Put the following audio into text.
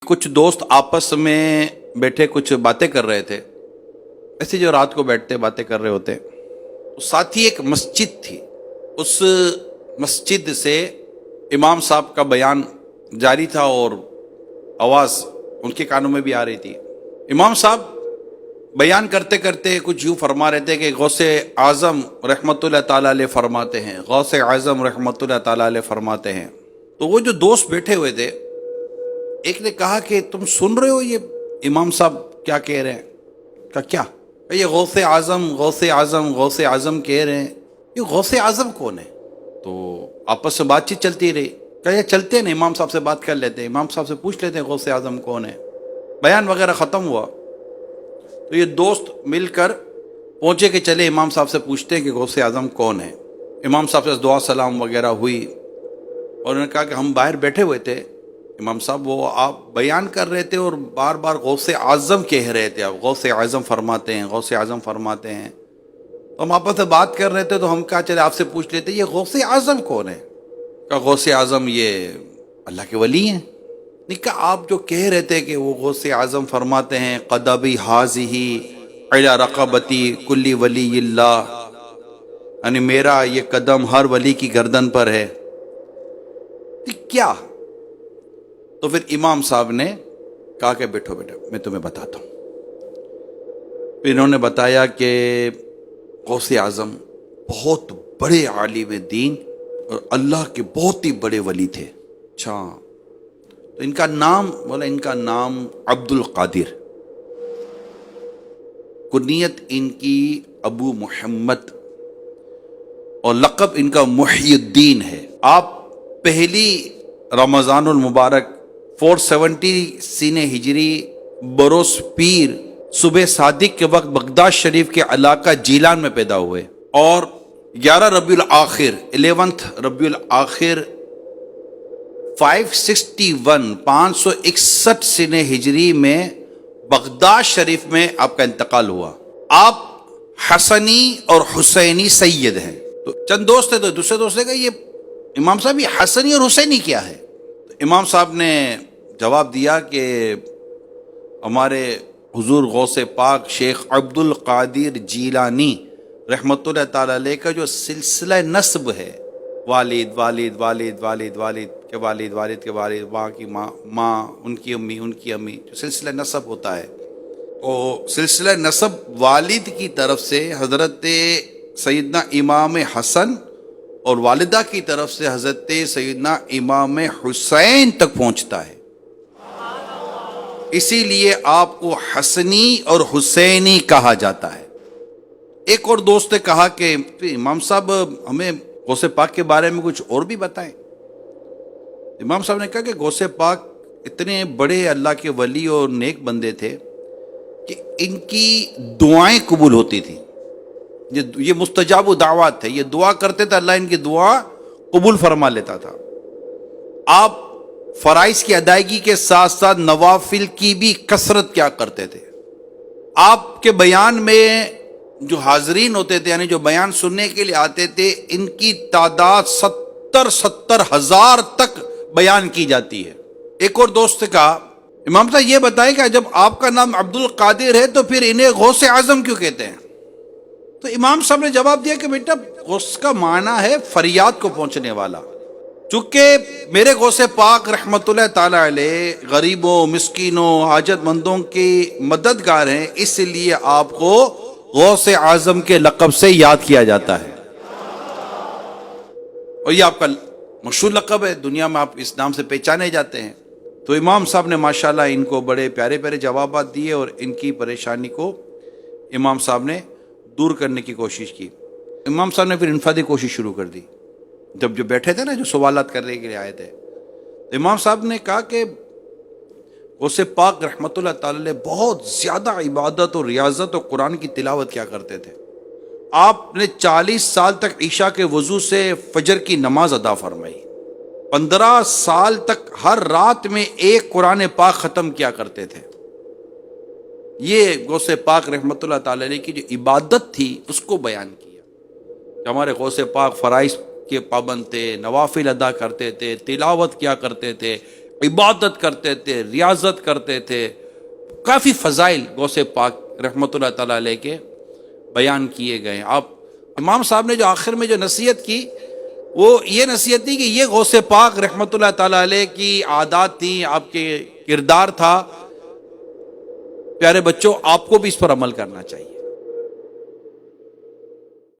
कुछ दोस्त आपस में बैठे कुछ बातें कर रहे थे, ऐसे जो रात को बैठते बातें कर रहे होते। साथ ही एक मस्जिद थी, उस मस्जिद से इमाम साहब का बयान जारी था और आवाज़ उनके कानों में भी आ रही थी। इमाम साहब बयान करते करते कुछ यूँ फरमा रहे थे कि गौसे आज़म रहमतुल्लाह ताला अलैह फरमाते हैं, गौसे आज़म रहमतुल्लाह ताला अलैह फरमाते हैं। तो वो जो दोस्त बैठे हुए थे, एक ने कहा कि तुम सुन रहे हो ये इमाम साहब क्या कह रहे हैं? कहा क्या? ये गौसे आज़म गौसे आज़म गौसे आज़म कह रहे हैं, ये गौसे आज़म कौन है? तो आपस में बातचीत चलती रही। कहा ये चलते हैं ना, इमाम साहब से बात कर लेते हैं, इमाम साहब से पूछ लेते हैं गौसे आज़म कौन है। बयान वगैरह ख़त्म हुआ तो ये दोस्त मिलकर पहुँचे कि चले इमाम साहब से पूछते हैं कि गौसे आज़म कौन है। इमाम साहब से दुआ सलाम वगैरह हुई और उन्होंने कहा कि हम बाहर बैठे हुए थे, इमाम साहब वो आप बयान कर रहे थे और बार बार गौसे आज़म कह रहे थे, आप गौसे आज़म फरमाते हैं, गौसे आज़म फरमाते हैं। तो हम आपस में बात कर रहे थे तो हम कहा चले आपसे पूछ लेते ये गौसे आज़म कौन है? कहा गौसे आज़म ये अल्लाह के वली हैं। नहीं, कहा आप जो कह रहे थे कि वो गौसे आज़म फरमाते हैं क़दबी हाज़िही अला रक़बती कुल्ली वलीयिल्लाह, यानी मेरा ये कदम हर वली की गर्दन पर है। क्या? तो फिर इमाम साहब ने कहा कि बैठो बेटा मैं तुम्हें बताता हूँ। फिर इन्होंने बताया कि गौसे आज़म बहुत बड़े आलिम दीन और अल्लाह के बहुत ही बड़े वली थे। अच्छा, तो इनका नाम बोला, इनका नाम अब्दुल कादिर, कुनियत इनकी अबू मोहम्मद और लक़ब इनका मुहियुद्दीन है। आप पहली रमज़ानुल मुबारक 470 सीने हिजरी बरोस पीर सुबह सादिक के वक्त बगदाद शरीफ के इलाका जीलान में पैदा हुए और 11 रबीउल आखिर 11th रबीउल आखिर 561 सीने हिजरी में बगदाद शरीफ में आपका इंतकाल हुआ। आप हसनी और हुसैनी सैयद हैं। तो चंद दोस्त थे, तो दूसरे दोस्त ने ये इमाम साहब ये हसनी और हुसैनी क्या है? तो इमाम साहब ने जवाब दिया कि हमारे हुजूर गौसे पाक शेख अब्दुल कादिर जीलानी रहमतुल्लाह ताला अलैह का जो सिलसिला नस्ब है, वालिद वालिद वालिद वालिद वालिद के वालिद वालिद के वालिद, माँ की माँ उनकी अम्मी, जो सिलसिला नस्ब होता है, तो सिलसिला नस्ब वालिद की तरफ से हज़रत सैयदना इमाम हसन और वालिदा की तरफ से हज़रत सैयदना इमाम हुसैन तक पहुँचता है। इसीलिए आपको हसनी और हुसैनी कहा जाता है। एक और दोस्त ने कहा कि इमाम साहब हमें गौसे पाक के बारे में कुछ और भी बताएं। इमाम साहब ने कहा कि गौसे पाक इतने बड़े अल्लाह के वली और नेक बंदे थे कि इनकी दुआएं कबूल होती थी। ये मुस्तजाब दावत है, ये दुआ करते थे, अल्लाह इनकी दुआ कबूल फरमा लेता था। आप फराइज की अदायगी के साथ साथ नवाफिल की भी कसरत क्या करते थे। आपके बयान में जो हाजरीन होते थे, यानी जो बयान सुनने के लिए आते थे, इनकी तादाद 70 हजार तक बयान की जाती है। एक और दोस्त ने कहा इमाम साहब ये बताएं कि जब आपका नाम अब्दुल कादिर है तो फिर इन्हें गौसे आज़म क्यों कहते हैं? तो इमाम साहब ने जवाब दिया कि बेटा गौस का माना है फरियाद को पहुंचने वाला। चूंकि मेरे गौसे पाक रहमतुल्लाह ताला अलैह गरीबों मिस्कीनों हाजतमंदों की मददगार हैं, इसलिए आपको गौसे आज़म के लक़ब से याद किया जाता है और ये आपका मशहूर लक़ब है, दुनिया में आप इस नाम से पहचाने जाते हैं। तो इमाम साहब ने माशाल्लाह इनको बड़े प्यारे प्यारे जवाब दिए और इनकी परेशानी को इमाम साहब ने दूर करने की कोशिश की। इमाम साहब ने फिर इनफरादी कोशिश शुरू कर दी। जब जो बैठे थे ना, जो सवालात करने के लिए आए थे, तो इमाम साहब ने कहा कि गौसे पाक रहमतुल्लाह ताला अलैह बहुत ज़्यादा इबादत और रियाजत और कुरान की तिलावत क्या करते थे। आपने 40 साल तक ईशा के वज़ू से फजर की नमाज अदा फरमाई, 15 साल तक हर रात में एक कुरान पाक ख़त्म किया करते थे। ये गौसे पाक रहमतुल्लाह ताला अलैह की जो इबादत थी उसको बयान किया। हमारे गौसे पाक फ़राइज़ के पाबंद थे, नवाफिल अदा करते थे, तिलावत क्या करते थे, عبادت کرتے تھے، ریاضت کرتے تھے. کافی فضائل غوث پاک رحمۃ اللہ تعالیٰ علیہ کے بیان کیے گئے. آپ امام صاحب نے جو آخر میں جو نصیحت کی وہ یہ نصیحت تھی کہ یہ غوث پاک رحمۃ اللہ تعالیٰ علیہ کی عادات تھیں، آپ کے کردار تھا. پیارے بچوں، آپ کو بھی اس پر عمل کرنا چاہیے.